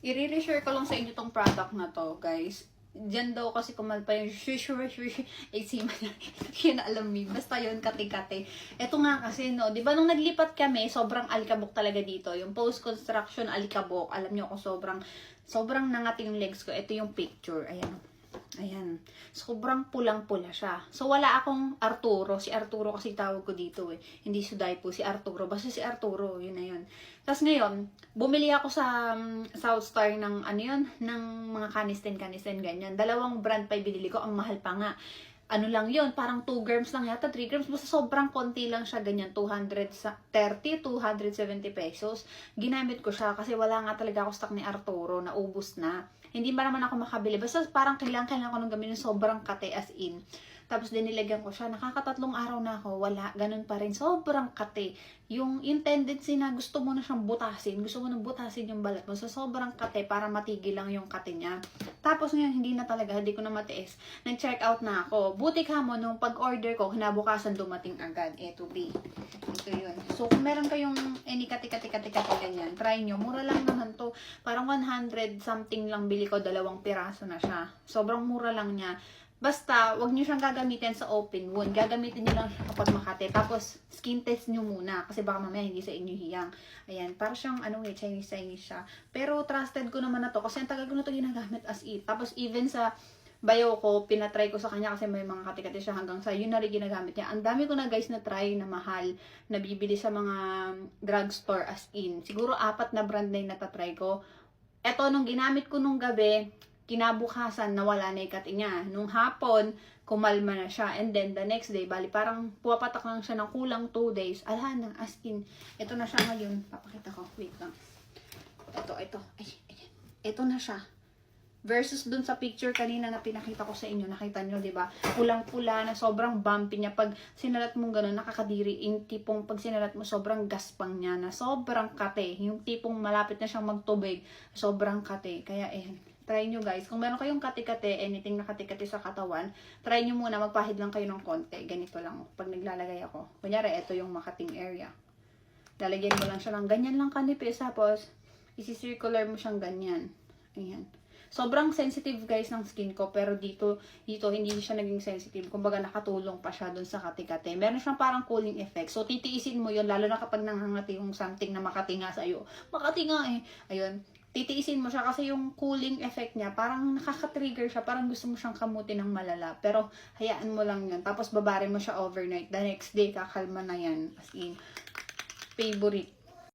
I-re-share ko lang sa inyo tong product na to, guys. Diyan daw kasi kumalpa yung eczema niya. Hindi na alam mo. Basta yun, kati-kati. Ito nga kasi, no, di ba nung naglipat kami, sobrang alikabok talaga dito. Yung post-construction alikabok. Alam nyo kung sobrang nangati yung legs ko. Ito yung picture. Ayan. Ayan. Sobrang pulang-pula siya. So, wala akong Arturo. Si Arturo kasi tawag ko dito eh. Hindi Suday po, si Arturo. Basta si Arturo, yun na yun. Tapos ngayon, bumili ako sa South Star ng ano yun, ng mga kanisten, ganyan. Dalawang brand pa binili ko. Ang mahal pa nga. Ano lang yun, parang 2 grams lang yata, 3 grams. Basta sobrang konti lang siya, ganyan. 230, 270 pesos. Ginamit ko siya kasi wala nga talaga ako stock ni Arturo. Naubos na. Hindi ba naman ako makabili. Basta parang kailangan ko nung gamitin sobrang kate as in. Tapos dinilagyan ko siya. Nakakatatlong araw na ako. Wala. Ganun pa rin. Sobrang kate. Yung tendency na gusto mo na siyang butasin. Gusto mo na butasin yung balat mo. So sobrang kate para matigil lang yung kate niya. Tapos ngayon hindi na talaga. Hindi ko na matiis. Nag-check out na ako. Buti ka mo nung pag-order ko. Kinabukasan dumating agad. Ito B. Ito yun. So kung meron kayong any kati ganyan. Try nyo. Mura lang naman to. Parang 100 something lang bili ko. 2 piraso na siya. Sobrang mura lang niya. Basta, wag nyo siyang gagamitin sa open wound. Gagamitin nyo lang siya kapag makate. Tapos, skin test nyo muna. Kasi baka mamaya hindi sa inyo hiyang. Ayan, para siyang, Chinese siya. Pero, trusted ko naman na to. Kasi ang tagal ko na to ginagamit as it. Tapos, even sa bio ko, pinatry ko sa kanya kasi may mga kati-kati siya hanggang sa yun na rin ginagamit niya. Ang dami ko na guys na try na mahal. Nabibili sa mga drugstore as in. Siguro 4 na brand na yung natatry ko. Eto, nung ginamit ko nung gabi, kinabukasan, nawala na yung kati niya. Nung hapon, kumalma na siya. And then, the next day, bali, parang puwapatak lang siya ng kulang 2 days. Ala na, as in. Ito na siya ngayon. Papakita ko. Wait lang. Ito. Ay. Ito na siya. Versus dun sa picture kanina na pinakita ko sa inyo. Nakita nyo, di ba? Pulang-pula na sobrang bumpy niya. Pag sinalat mo gano'n, nakakadiri. Yung tipong pag sinalat mo, sobrang gaspang niya na sobrang kate. Yung tipong malapit na siyang magtubig. Sobrang kate. Kaya, try nyo guys. Kung meron kayong kati-kati, anything na kati-kati sa katawan, try nyo muna, magpahid lang kayo ng konti. Ganito lang. Pag naglalagay ako. Kunyari, ito yung makating area. Lalagyan mo lang siya ng ganyan lang kanipis. Tapos, isi-circular mo siyang ganyan. Ayan. Sobrang sensitive guys ng skin ko. Pero dito hindi siya naging sensitive. Kumbaga, nakatulong pa siya dun sa kati-kati. Meron siyang parang cooling effect. So, titiisin mo yun. Lalo na kapag nanghangati yung something na makatinga sa'yo. Makatinga eh. Ayun. Titiisin mo siya kasi yung cooling effect niya, parang nakaka-trigger siya, parang gusto mo siyang kamutin ng malala. Pero, hayaan mo lang yun. Tapos, babarin mo siya overnight. The next day, kakalma na yan. As in, favorite.